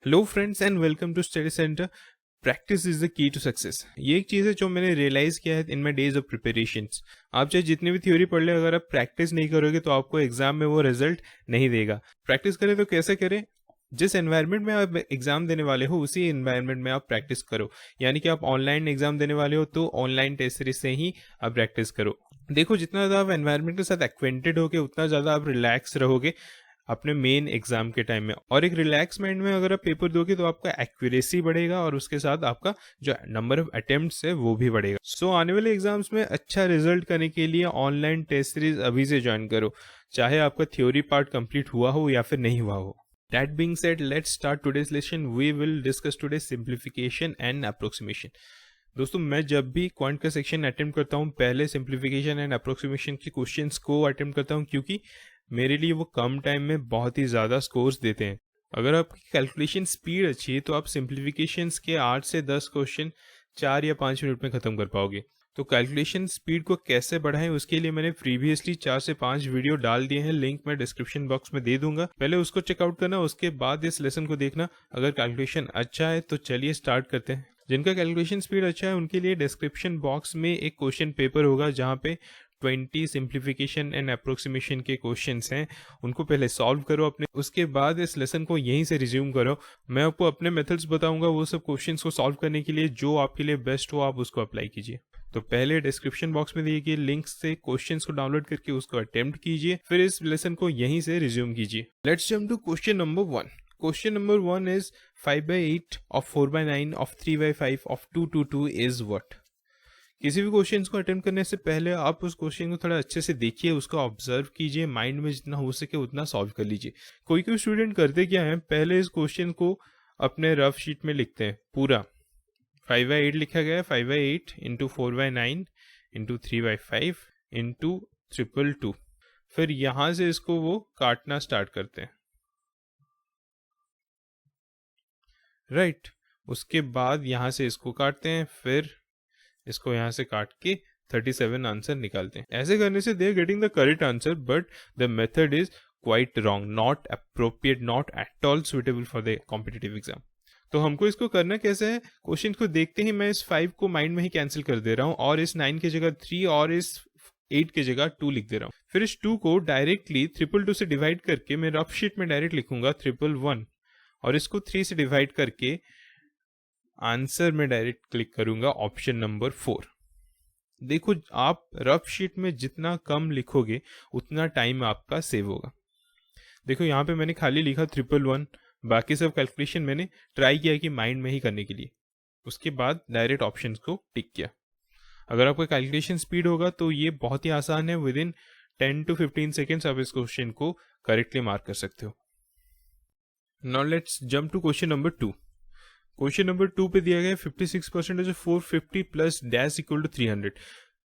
Hello friends and welcome to study centre. Practice is the key to success. ये एक चीज़ है जो मैंने रियलाइज़ किया है in my days of preparations. आप चाहे जितनी भी थ्योरी पढ़ ले, अगर आप प्रैक्टिस नहीं करोगे तो आपको एग्जाम में वो रिजल्ट नहीं देगा। प्रैक्टिस करें तो कैसे करें? जिस एनवायरनमेंट में आप एग्जाम देने वाले हो उसी एनवायरनमेंट में आप प्रैक्टिस करो। यानी कि आप ऑनलाइन एग्जाम देने वाले हो तो ऑनलाइन टेस्ट सीरीज से ही आप प्रैक्टिस करो। देखो, जितना ज़्यादा आप एनवायरनमेंट के साथ एक्वेंटेड होगे उतना ज़्यादा आप रिलैक्स रहोगे अपने मेन एग्जाम के टाइम में। और एक रिलैक्स माइंड में अगर आप पेपर दोगे तो आपका एक्यूरेसी बढ़ेगा और उसके साथ आपका जो नंबर ऑफ अटेम्प्ट्स है वो भी बढ़ेगा। सो आने वाले एग्जाम्स में अच्छा रिजल्ट करने के लिए ऑनलाइन टेस्ट सीरीज अभी से ज्वाइन करो, चाहे आपका थ्योरी पार्ट कंप्लीट हुआ हो या फिर नहीं हुआ हो। That being said, let's start today's lesson. We will discuss today simplification and approximation. दोस्तों, मैं जब भी क्वांट का सेक्शन अटेम्प्ट करता हूँ पहले सिंप्लीफिकेशन एंड अप्रोक्सीमेशन के क्वेश्चंस को अटेम्प्ट करता हूँ, क्योंकि मेरे लिए वो कम टाइम में बहुत ही ज़्यादा स्कोर्स देते हैं। अगर आपकी कैलकुलेशन स्पीड अच्छी है तो आप सिंप्लीफिकेशंस के 8 से 10 क्वेश्चन 4 या 5 मिनट में ख़त्म कर पाओगे। तो कैलकुलेशन स्पीड को कैसे बढ़ाएं उसके लिए मैंने प्रीवियसली 4 से 5 वीडियो डाल दिए हैं, लिंक मैं डिस्क्रिप्शन बॉक्स में दे दूंगा। पहले उसको चेकआउट करना, उसके बाद इस लेसन को देखना। अगर कैलकुलेशन अच्छा है तो चलिए स्टार्ट करते हैं। जिनका कैलकुलेशन स्पीड अच्छा है उनके लिए डिस्क्रिप्शन बॉक्स में एक क्वेश्चन पेपर होगा जहाँ पे 20 सिंप्लीफिकेशन एंड अप्रोक्सीमेशन के क्वेश्चंस हैं, उनको पहले सॉल्व करो अपने। उसके बाद इस लेसन को यहीं से रिज्यूम करो। मैं आपको अपने मेथड्स बताऊंगा वो सब क्वेश्चंस को सॉल्व करने के लिए, जो आपके लिए बेस्ट हो आप उसको अप्लाई कीजिए। तो पहले डिस्क्रिप्शन बॉक्स में दिए गए लिंक से क्वेश्चंस को डाउनलोड करके उसको अटेम्प्ट कीजिए, फिर इस लेसन को यहीं से रिज्यूम कीजिए। Let's jump to question number 1। Question number 1 is 5/8 of 4/9 of 3/5 of 2/2 is what? किसी भी क्वेश्चन को अटेम्प्ट करने से पहले आप उस क्वेश्चन को थोड़ा अच्छे से देखिए, उसको ऑब्जर्व कीजिए, माइंड में जितना हो सके उतना सॉल्व कर लीजिए। कोई कोई स्टूडेंट करते क्या है, पहले इस क्वेश्चन को अपने रफ शीट में लिखते हैं पूरा। 5/8 लिखा गया है, 5/8 इंटू 4/9 इंटू 3/5 इंटू 222। फिर यहाँ से इसको वो काटना स्टार्ट करते हैं, राइट। उसके बाद यहाँ से इसको काटते हैं, फिर इसको यहाँ से काट के 37 आंसर निकालते हैं। ऐसे करने से they are getting the correct answer, but the method is quite wrong, not appropriate, not at all suitable for the competitive exam. तो हमको इसको करना कैसे है? क्वेश्चन को देखते ही मैं इस 5 को माइंड में ही कैंसिल कर दे रहा हूँ और इस 9 की जगह 3 और इस 8 की जगह 2 लिख दे रहा हूँ। फिर इस 2 को डायरेक्टली 222 से डिवाइड करके मैं रफ शीट में डायरेक्ट लिखूंगा 111 और इसको 3 से डिवाइड करके आंसर में डायरेक्ट क्लिक करूंगा ऑप्शन नंबर 4। देखो, आप रफ शीट में जितना कम लिखोगे उतना टाइम आपका सेव होगा। देखो, यहाँ पे मैंने खाली लिखा 111, बाकी सब कैलकुलेशन मैंने ट्राई किया कि माइंड में ही करने के लिए, उसके बाद डायरेक्ट ऑप्शन को टिक किया। अगर आपका कैलकुलेशन स्पीड होगा तो ये बहुत ही आसान है, विद इन 10 to 15 सेकेंड्स आप इस क्वेश्चन को करेक्टली मार्क कर सकते हो। Now let's jump to question number 2। Question number 2 पे दिया गया 56% of 450 plus dash equal to 300।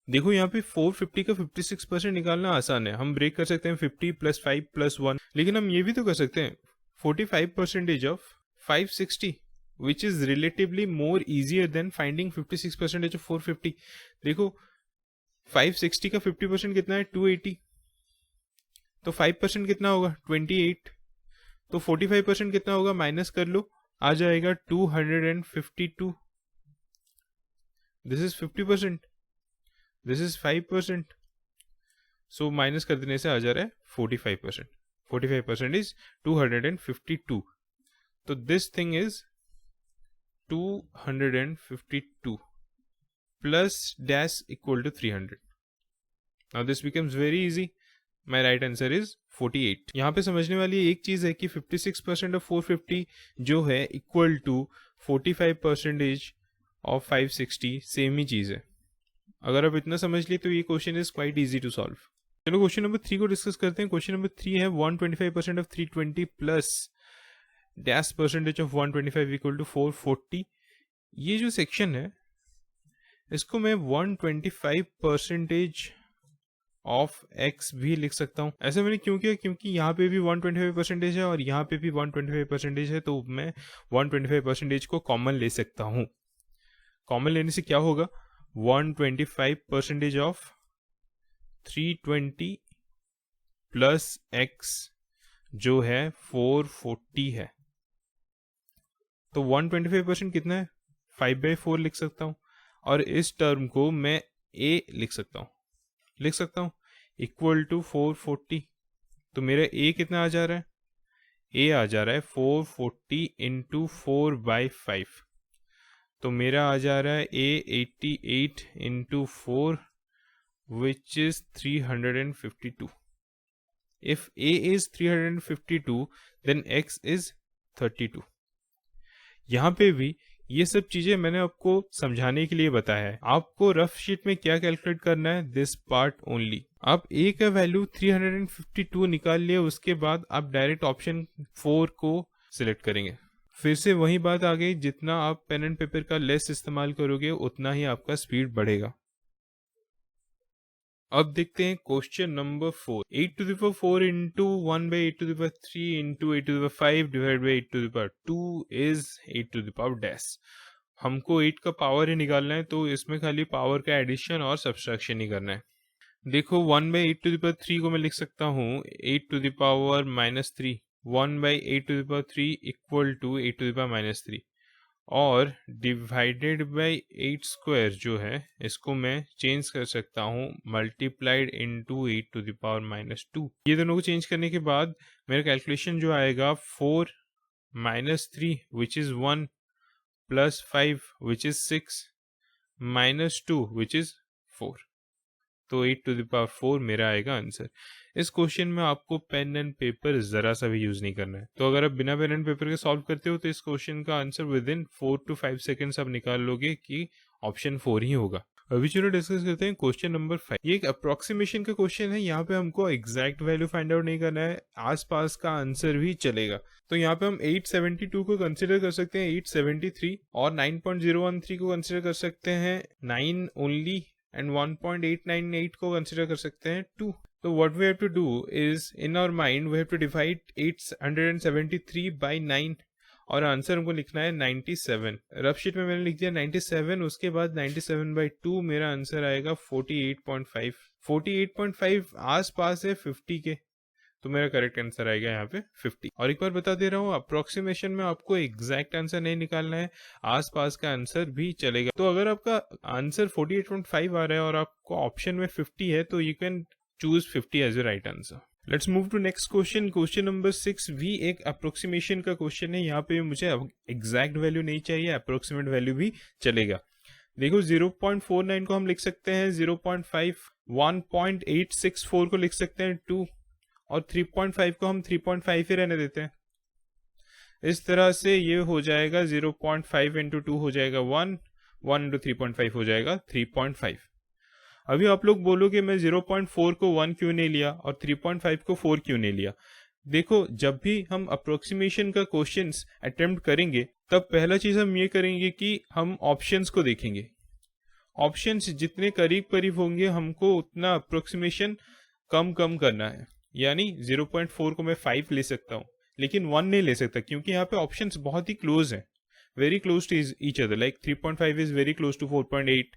देखो, यहाँ पे 450 का 56% निकालना आसान है, हम ब्रेक कर सकते हैं 50 प्लस 5 प्लस 1। लेकिन हम ये भी तो कर सकते हैं 45% of 560, which is relatively more easier than finding 56% of 450। देखो, 560 का 50% कितना है? 280। तो 5% कितना होगा? 28। तो 45% कितना होगा? माइनस कर लो, आ जाएगा 252। This is 50%, this is 5%, so minus कर देने से आ जा रहा है 45%। 45% इज 252। तो this thing is 252 plus dash equal to 300। Now this becomes very easy. My right answer is 48। यहाँ पे समझने वाली एक चीज है कि 56% ऑफ 450 जो है इक्वल टू 45% ऑफ 560, सेम ही चीज है। अगर आप इतना समझ लिए तो ये question is quite easy to solve. चलो क्वेश्चन नंबर 3 को डिस्कस करते हैं। क्वेश्चन नंबर 3 है 125% of 320 plus dash percentage of 125 equal to 440। ये जो सेक्शन है इसको मैं 125% ऑफ x भी लिख सकता हूँ। ऐसा मैंने क्यों किया? क्योंकि यहाँ पे भी 125% है और यहाँ पे भी 125% है, तो मैं 125% को कॉमन ले सकता हूँ। कॉमन लेने से क्या होगा? 125% ऑफ 320 प्लस x जो है 440 है। तो 125% कितना है, 5/4 लिख सकता हूँ, और इस टर्म को मैं a लिख सकता हूँ इक्वल टू 440। तो मेरा a कितना आ जा रहा है, a आ जा रहा है 440 इंटू 4/5। तो मेरा आ जा रहा है a 88 into 4 which is 352. If a is 352 then x is 32. यहाँ पे भी ये सब चीजें मैंने आपको समझाने के लिए बताया है। आपको रफ शीट में क्या कैलकुलेट करना है, दिस पार्ट ओनली। आप a का वैल्यू 352 निकाल लिए, उसके बाद आप डायरेक्ट ऑप्शन 4 को सिलेक्ट करेंगे। फिर से वही बात आ गई, जितना आप पेन एंड पेपर का लेस इस्तेमाल करोगे उतना ही आपका स्पीड बढ़ेगा। अब देखते हैं question number 4। 8 to the power 4 into 1 by 8 to the power 3 into 8 to the power 5 divided by 8 to the power 2 is 8 to the power dash। हमको 8 का पावर ही निकालना है, तो इसमें खाली पावर का एडिशन और सब्सट्रैक्शन ही करना है। देखो 1 by 8 to the power 3 को मैं लिख सकता हूँ 8 to the power -3। 1 by 8 to the power 3 equal to 8 to the power -3, और डिवाइडेड बाई 8 स्क्वायर जो है इसको मैं चेंज कर सकता हूँ multiplied into 8 to the power -2। ये दोनों को चेंज करने के बाद मेरा कैलकुलेशन जो आएगा 4 -3 which is 1 plus 5 which is 6 -2 which is 4। तो 8 टू द पावर 4 मेरा आएगा आंसर। इस क्वेश्चन में आपको पेन एंड पेपर जरा सा भी यूज नहीं करना है। तो अगर आप बिना पेन एंड पेपर के सॉल्व करते हो तो इस क्वेश्चन का answer with in 4 to 5 seconds आप निकाल लोगे कि ऑप्शन 4 ही होगा। अभी चलो डिस्कस करते हैं क्वेश्चन नंबर 5। ये एक अप्रोक्सीमेशन का क्वेश्चन है, यहाँ पे हमको एग्जैक्ट वैल्यू फाइंड आउट नहीं करना है, आसपास का आंसर भी चलेगा। तो यहाँ पे हम 872 को कंसिडर कर सकते हैं 873, और 9.013 को कंसिडर कर सकते हैं 9 ओनली, एंड 1.898 को कंसिडर कर सकते हैं 2। तो what we have to do is in our mind we have to divide 873 by 9, और आंसर हमको लिखना है 97। रफ शीट में मैंने लिख दिया 97, उसके बाद 97/2 मेरा आंसर आएगा 48.5। 48.5 आस पास है 50 के, तो मेरा करेक्ट आंसर आएगा यहाँ पे 50। और एक बार बता दे रहा हूँ, अप्रोक्सीमेशन में आपको एग्जैक्ट आंसर नहीं निकालना है, आसपास का आंसर भी चलेगा। तो अगर आपका आंसर 48.5 आ रहा है और आपको ऑप्शन में 50 है तो you can choose 50 as a right answer. Let's move to next question. Question number 6 भी एक अप्रोक्सीमेशन का क्वेश्चन है। यहाँ पे मुझे एग्जैक्ट वैल्यू नहीं चाहिए, अप्रोक्सीमेट वैल्यू भी चलेगा। देखो 0.49 को हम लिख सकते हैं 0.5, 1.864 को लिख सकते हैं 2, और 3.5 को हम 3.5 ही रहने देते हैं। इस तरह से ये हो जाएगा 0.5 इंटू 2 हो जाएगा 1, 1 इंटू 3.5 हो जाएगा 3.5। अभी आप लोग बोलोगे मैं 0.4 को 1 क्यों नहीं लिया और 3.5 को 4 क्यों नहीं लिया। देखो जब भी हम अप्रोक्सीमेशन का क्वेश्चंस अटेम्प्ट करेंगे तब पहला चीज हम ये करेंगे कि हम ऑप्शंस को देखेंगे। ऑप्शंस जितने करीब करीब होंगे हमको उतना अप्रोक्सीमेशन कम करना है। यानी 0.4 को मैं 5 ले सकता हूँ लेकिन 1 नहीं ले सकता, क्योंकि यहाँ पे ऑप्शंस बहुत ही क्लोज हैं, very close to each other. Like 3.5 is very close to 4.8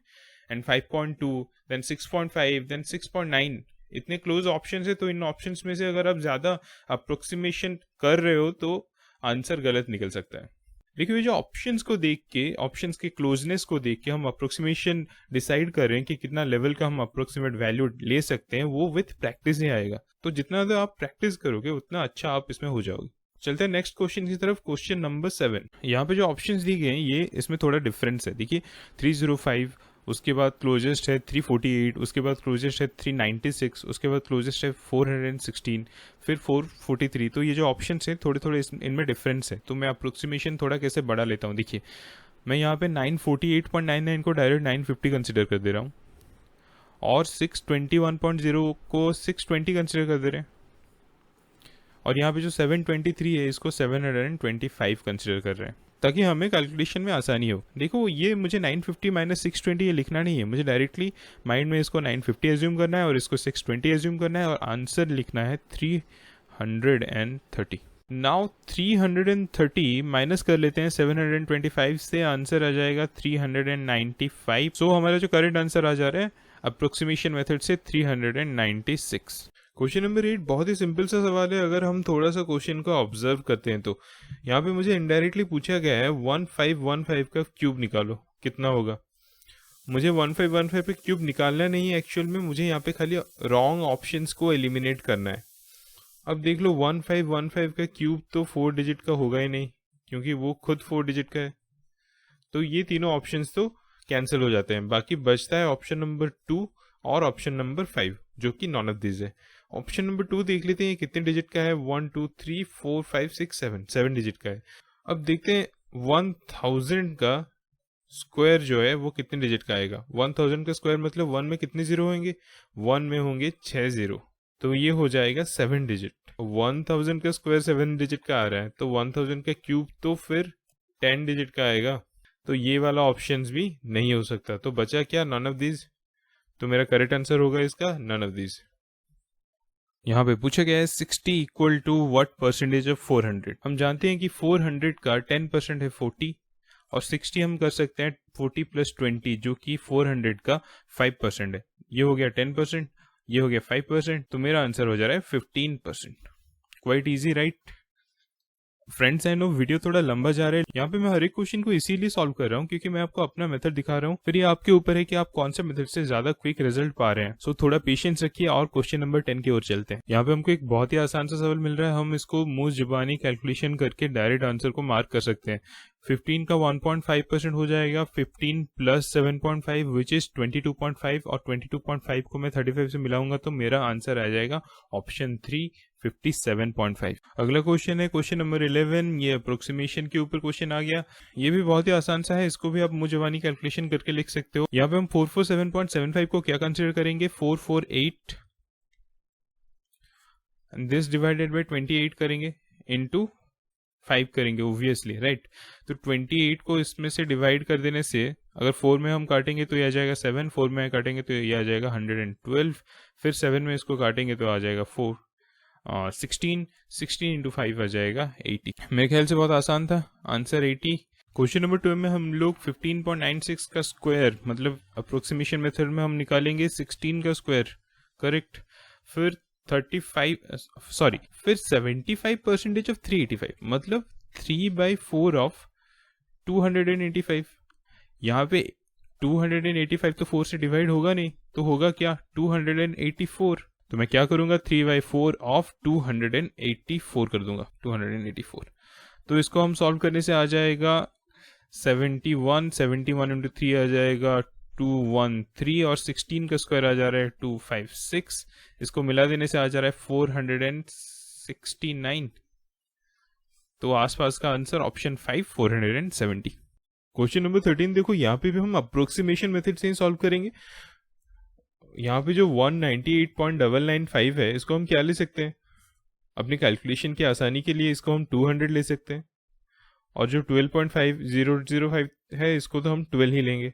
and 5.2, then 6.5, then 6.9। इतने क्लोज ऑप्शंस है, तो इन ऑप्शंस में से अगर आप ज्यादा अप्रोक्सीमेशन कर रहे हो तो आंसर गलत निकल सकता है। देखिए जो ऑप्शंस को देख के, ऑप्शंस के क्लोजनेस को देख के हम अप्रोक्सीमेशन डिसाइड कर रहे हैं कि कितना लेवल का हम अप्रोक्सीमेट वैल्यू ले सकते हैं, वो विथ प्रैक्टिस ही आएगा। तो जितना ज्यादा आप प्रैक्टिस करोगे उतना अच्छा आप इसमें हो जाओगे। चलते हैं नेक्स्ट क्वेश्चन की तरफ। Question number 7। यहाँ पे जो ऑप्शंस दी गए हैं ये इसमें थोड़ा डिफरेंस है। देखिए 305, उसके बाद क्लोजेस्ट है 348, उसके बाद क्लोजेस्ट है 396, उसके बाद क्लोजेस्ट है 416, फिर 443। तो ये जो ऑप्शन है थोड़े थोड़े इनमें डिफरेंस है, तो मैं अप्रोक्सीमेशन थोड़ा कैसे बढ़ा लेता हूँ। देखिए मैं यहाँ पे 948.99 को डायरेक्ट 950 कंसिडर कर दे रहा हूँ, और 621.0 को 620 कंसिडर कर दे रहे हैं, और यहाँ पे जो 723 है इसको 725 कंसिडर कर रहे हैं, ताकि हमें कैलकुलेशन में आसानी हो। देखो ये मुझे 950 माइनस 620 ये लिखना नहीं है, मुझे डायरेक्टली माइंड में इसको 950 एज्यूम करना है और इसको 620 एज्यूम करना है, और आंसर लिखना है 330। नाउ 330 माइनस कर लेते हैं 725 से, आंसर आ जाएगा 395। सो हमारा जो करेक्ट आंसर आ जा रहा है अप्रोक्सीमेशन मेथड से 396। क्वेश्चन नंबर 8 बहुत ही सिंपल सा सवाल है। अगर हम थोड़ा सा क्वेश्चन को ऑब्जर्व करते हैं तो यहाँ पे मुझे इनडायरेक्टली पूछा गया है 1515 का क्यूब निकालो, कितना होगा। मुझे 1515 पे क्यूब निकालना नहीं है एक्चुअल में, मुझे यहाँ पे खाली रॉन्ग ऑप्शंस को एलिमिनेट करना है। अब देख लो 1515 का क्यूब तो 4 डिजिट का होगा ही नहीं, क्योंकि वो खुद 4 डिजिट का है। तो ये तीनों ऑप्शंस तो कैंसिल हो जाते हैं। बाकी बचता है ऑप्शन नंबर 2 और ऑप्शन नंबर 5, जो कि नॉन ऑफ दिस है। ऑप्शन नंबर 2 देख लेते हैं कितने डिजिट का है। 1 2 3 4 5 6 7 डिजिट का है। अब देखते हैं 1000 का स्क्वायर जो है वो कितने डिजिट का आएगा। 1000 का स्क्वायर मतलब 1 में कितने जीरो होंगे, 1 में होंगे 6 जीरो, तो ये हो जाएगा 7 डिजिट। 1000 का स्क्वायर 7 डिजिट का आ रहा है, तो 1000 का क्यूब तो फिर 10 डिजिट का आएगा। तो ये वाला ऑप्शंस भी नहीं हो सकता। तो बचा क्या, नन ऑफ दीज। तो मेरा करेक्ट आंसर होगा इसका नन ऑफ दीज। यहाँ पे पूछा गया है 60 equal to what percentage of 400। हम जानते हैं कि 400 का 10% है 40, और 60 हम कर सकते हैं 40 प्लस 20, जो कि 400 का 5% है। ये हो गया 10%, ये हो गया 5%, तो मेरा आंसर हो जा रहा है 15%। Quite easy right. Friends I know video थोड़ा लंबा जा रहा है। यहाँ पे मैं हर एक क्वेश्चन को इसीलिए सॉल्व कर रहा हूँ क्योंकि मैं आपको अपना मेथड दिखा रहा हूँ। फिर ये आपके ऊपर है कि आप कौन से मेथड से ज्यादा क्विक रिजल्ट पा रहे हैं। सो थोड़ा पेशेंस रखिए और क्वेश्चन नंबर 10 की ओर चलते हैं। यहाँ पे हमको एक बहुत ही आसान सा सवाल मिल रहा है। हम इसको मुंह जुबानी कैलकुलेशन करके डायरेक्ट आंसर को मार्क कर सकते हैं। 15 का 1.5% हो जाएगा 15 प्लस 7.5 विच इज 22.5, और 22.5 को मैं 35 से मिलाऊंगा तो मेरा आंसर आ जाएगा ऑप्शन 3 57.5। अगला क्वेश्चन है क्वेश्चन नंबर 11। ये अप्रोक्सीमेशन के ऊपर क्वेश्चन आ गया। ये भी बहुत ही आसान सा है, इसको भी आप मुझे कैलकुलेशन करके लिख सकते हो। यहाँ पे हम 447.75 को क्या कंसिडर करेंगे, 448 दिस डिवाइडेड बाय 28 करेंगे, इनटू 5 करेंगे ओब्वियसली राइट। तो 28 को इसमें से डिवाइड कर देने से अगर 4 में हम काटेंगे तो ये आ जाएगा 7, 4 में काटेंगे तो ये आ जाएगा 112, फिर 7 में इसको काटेंगे तो आ जाएगा 4, 16 इंटू 5 आ जाएगा 80। मेरे ख्याल से बहुत आसान था, आंसर 80। क्वेश्चन नंबर 2 में हम लोग 15.96 का स्क्वायर मतलब अप्रोक्सीमेशन मेथड में हम निकालेंगे 16 का स्क्वायर, करेक्ट। फिर 75% ऑफ 385 मतलब 3/4 ऑफ 285। यहाँ पे 285 तो 4 से डिवाइड होगा नहीं, तो होगा क्या 284। तो मैं क्या करूंगा 3/4 ऑफ 284 कर दूंगा 284। तो इसको हम सॉल्व करने से आ जाएगा 71 इंटू 3 आ जाएगा 213, और 16 का स्क्वायर आ जा रहा है 256। इसको मिला देने से आ जा रहा है 469। तो आसपास का आंसर ऑप्शन 5 470। क्वेश्चन नंबर 13 देखो, यहाँ पे भी हम अप्रोक्सीमेशन मेथड से ही सॉल्व करेंगे। यहाँ पे जो 198.995 है इसको हम क्या ले सकते हैं, अपनी कैलकुलेशन की आसानी के लिए इसको हम 200 ले सकते हैं, और जो 12.5005 है इसको तो हम 12 ही लेंगे।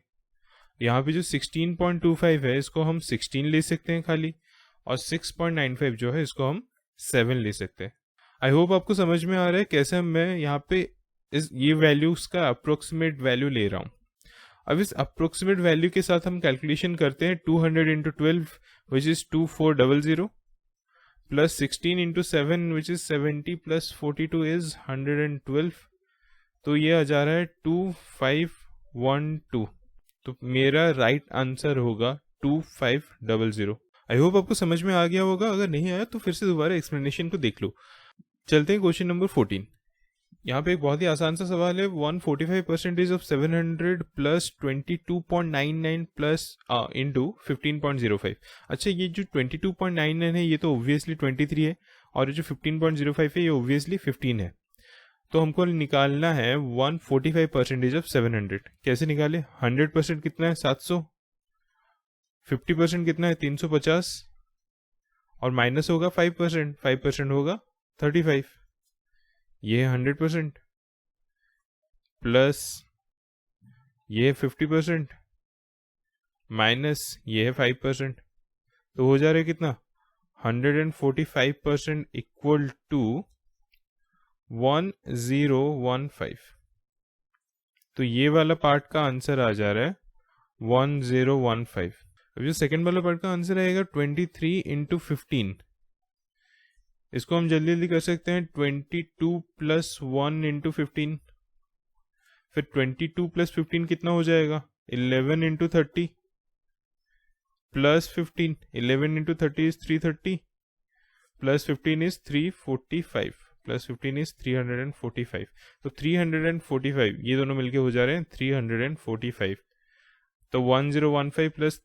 यहाँ पे जो 16.25 है इसको हम 16 ले सकते हैं खाली, और 6.95 जो है इसको हम 7 ले सकते हैं। आई होप आपको समझ में आ रहा है कैसे मैं यहाँ पे ये वैल्यूज का अप्रोक्सीमेट वैल्यू ले रहा हूँ। अब इस अप्रोक्सीमेट वैल्यू के साथ हम कैलकुलेशन करते हैं 200 into 12 which is 2400 plus 16 into 7 which is 70 plus 42 is 112। तो ये आ जा रहा है 2512। तो मेरा राइट आंसर होगा 2500। आई होप आपको समझ में आ गया होगा, अगर नहीं आया तो फिर से दोबारा एक्सप्लेनेशन को देख लो। चलते हैं क्वेश्चन नंबर 14। यहाँ पे एक बहुत ही आसान सा सवाल है। 145% ऑफ 700 प्लस 22.99 प्लस इंटू 15.05। अच्छा, ये जो 22.99 है ये तो ऑब्वियसली 23 है, और ये जो 15.05 है ये ऑब्वियसली 15 है। तो हमको निकालना है 145% ऑफ 700। कैसे निकाले, 100% कितना है 700, 50% कितना है 350, और माइनस होगा 5%, 5% होगा 35। ये है 100% प्लस ये है 50% माइनस ये है 5%, तो हो जा रहा है कितना 145% इक्वल टू 1015। तो ये वाला पार्ट का आंसर आ जा रहा है 1015। अब जो सेकेंड वाला पार्ट का आंसर आएगा 23 इंटू 15 इसको हम जल्दी जल्दी कर सकते हैं 22 प्लस 1 इंटू 15, फिर 22 प्लस 15 कितना हो जाएगा 11 into 30 plus 15, 11 into 30 is 330 plus 15 is 345 plus 15 is 345। तो 345 ये दोनों मिलके हो जा रहे हैं 345। तो 1015 प्लस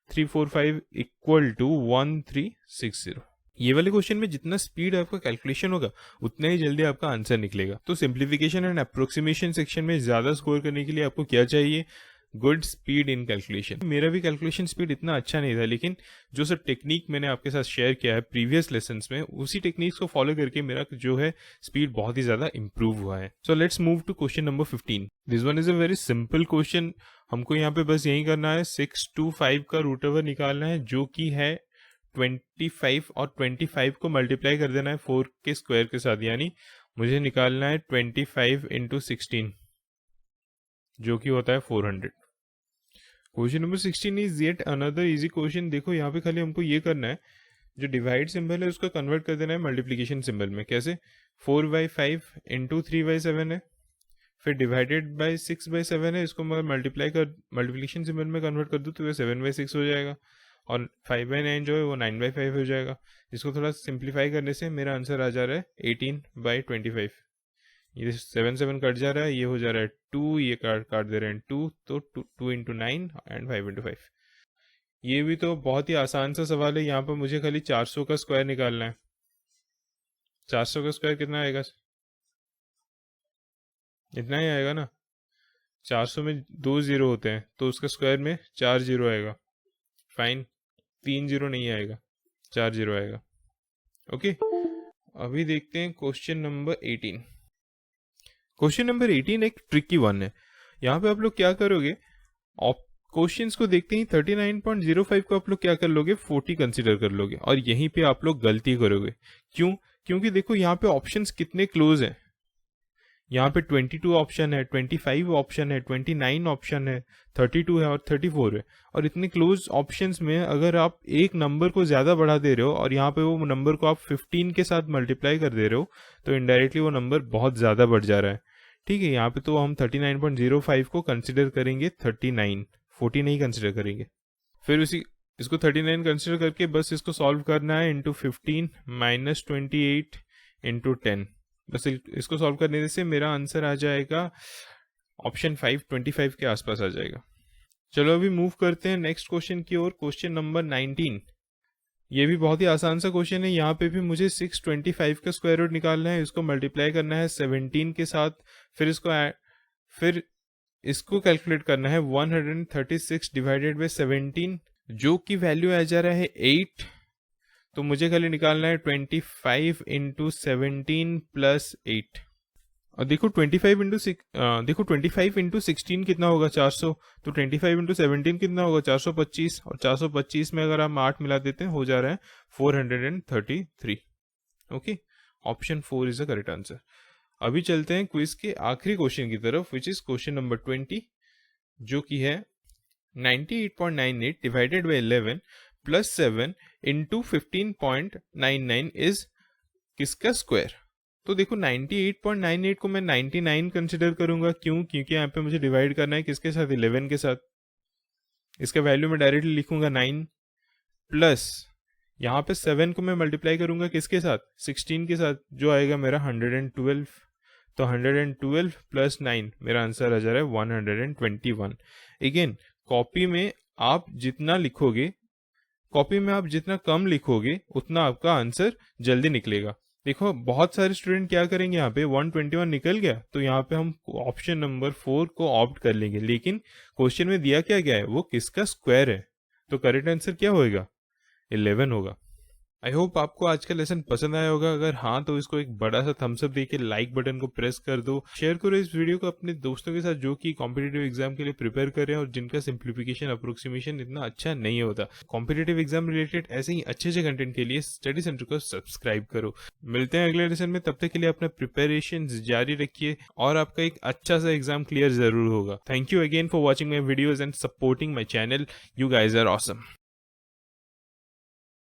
345 इक्वल टू 1360। ये वाले क्वेश्चन में जितना स्पीड आपका कैलकुलेशन होगा उतना ही जल्दी आपका आंसर निकलेगा। तो सिंप्लीफिकेशन एंड अप्रोक्सीमेशन सेक्शन में ज्यादा स्कोर करने के लिए आपको क्या चाहिए, गुड स्पीड इन कैलकुलेशन। मेरा भी कैलकुलेशन स्पीड इतना अच्छा नहीं था, लेकिन जो सब टेक्निक मैंने आपके साथ शेयर किया है प्रीवियस लेसन्स में, उसी टेक्निक्स को फॉलो करके मेरा जो है स्पीड बहुत ही ज्यादा इंप्रूव हुआ है। So let's move to question number 15। This one is a very simple question. हमको यहाँ पे बस यही करना है 625 का रूट ओवर निकालना है, जो कि है 25, और 25 को मल्टीप्लाई कर देना है 4 के स्क्वायर के साथ, यानी मुझे निकालना है 25 इंटू 16, जो कि होता है 400। Question number 16 is yet another easy question. देखो यहाँ पे खाली हमको ये करना है, जो डिवाइड सिंबल है उसको कन्वर्ट कर देना है मल्टीप्लीकेशन सिंबल में। कैसे, 4/5 इंटू 3/7 है, फिर डिवाइडेड बाय 6/7 है, इसको मैं मल्टीप्लीकेशन सिंबल में कन्वर्ट कर दूँ तो ये 7/6 हो जाएगा, और 5/9 जो है वो 9/5 हो जाएगा। इसको थोड़ा सिंप्लीफाई करने से मेरा आंसर आ जा रहा है 18/25। ये 7 कट जा रहा है, ये हो जा रहा है 2, ये काट दे रहे हैं 2, तो 2 इंटू 9 एंड 5 इंटू 5। ये भी तो बहुत ही आसान सा सवाल है। यहाँ पर मुझे खाली 400 का स्क्वायर निकालना है। 400 का स्क्वायर कितना आएगा, इतना ही आएगा ना। 400 में 2 जीरो होते हैं, तो उसका स्क्वायर में 4 जीरो आएगा। फाइन, 3 जीरो नहीं आएगा, 4 जीरो आएगा। ओके, अभी देखते हैं क्वेश्चन नंबर 18। क्वेश्चन नंबर 18 एक ट्रिकी वन है। यहाँ पे आप लोग क्या करोगे, क्वेश्चंस को देखते ही 39.05 को आप लोग क्या कर लोगे, 40 कंसीडर कर लोगे, और यहीं पे आप लोग गलती करोगे। क्यों? क्योंकि देखो यहाँ पे ऑप्शंस कितने क्लोज हैं। यहाँ पे 22 ऑप्शन है, 25 ऑप्शन है, 29 ऑप्शन है, 32 है और 34 है। और इतने क्लोज ऑप्शंस में अगर आप एक नंबर को ज्यादा बढ़ा दे रहे हो और यहाँ पे वो नंबर को आप 15 के साथ मल्टीप्लाई कर दे रहे हो, तो इनडायरेक्टली वो नंबर बहुत ज्यादा बढ़ जा रहा है। ठीक है, यहाँ पे तो हम 39.05 को कंसिडर करेंगे 39, 40 नहीं कंसिडर करेंगे। फिर इसको 39 कंसिडर करके बस इसको सॉल्व करना है इंटू 15 माइनस 28 इंटू 10। बस इसको सॉल्व करने से मेरा आंसर आ जाएगा ऑप्शन 5, 25 के आसपास आ जाएगा। चलो अभी मूव करते हैं नेक्स्ट क्वेश्चन की ओर। Question number 19। ये भी बहुत ही आसान सा क्वेश्चन है। यहाँ पे भी मुझे 625 का स्क्वायर रूट निकालना है, इसको मल्टीप्लाई करना है 17 के साथ, फिर इसको कैलकुलेट करना है 136 डिवाइडेड बाई 17, जो कि वैल्यू आ जा रहा है 8। तो मुझे खाली निकालना है 25 इंटू 17 प्लस 8। और देखो 25 इंटू 16 कितना होगा, 400। तो 25 इंटू 17 कितना होगा, 425। और 425 में अगर हम 8 मिला देते हैं हो जा रहा है 433। Okay, option 4 is the correct answer. अभी चलते हैं क्विज के आखिरी क्वेश्चन की तरफ, विच इज क्वेश्चन नंबर 20, जो कि है 98.98 divided by 11 plus 7 into 15.99 is किसका स्क्वायर। तो देखो 98.98 को मैं 99 कंसिडर करूंगा। क्यों? क्योंकि यहाँ पे मुझे डिवाइड करना है किसके साथ, 11 के साथ। इसका वैल्यू मैं डायरेक्टली लिखूंगा 9, प्लस यहाँ पे 7 को मैं मल्टीप्लाई करूंगा किसके साथ, 16 के साथ, जो आएगा मेरा 112। तो 112 प्लस 9, मेरा आंसर आ जा रहा है 121। अगेन कॉपी में आप जितना कम लिखोगे उतना आपका आंसर जल्दी निकलेगा। देखो बहुत सारे स्टूडेंट क्या करेंगे, यहाँ पे 121 निकल गया तो यहाँ पे हम ऑप्शन नंबर 4 को ऑप्ट कर लेंगे, लेकिन क्वेश्चन में दिया क्या गया है, वो किसका स्क्वायर है। तो करेक्ट आंसर क्या होगा, 11 होगा। आई होप आपको आज का लेसन पसंद आया होगा। अगर हाँ तो इसको एक बड़ा सा थम्स अप देके लाइक बटन को प्रेस कर दो। शेयर करो इस वीडियो को अपने दोस्तों के साथ जो कि कॉम्पिटिटिव एग्जाम के लिए प्रिपेयर कर रहे हैं और जिनका सिंप्लीफिकेशन अप्रोक्सीमेशन इतना अच्छा नहीं होता। कॉम्पिटिटिव एग्जाम रिलेटेड ऐसे ही अच्छे कंटेंट के लिए स्टडी सेंटर को सब्सक्राइब करो। मिलते हैं अगले लेसन में, तब तक के लिए अपना प्रिपरेशन जारी रखिए और आपका एक अच्छा सा एग्जाम क्लियर जरूर होगा। Thank you again for watching my videos and supporting my channel. You guys are awesome.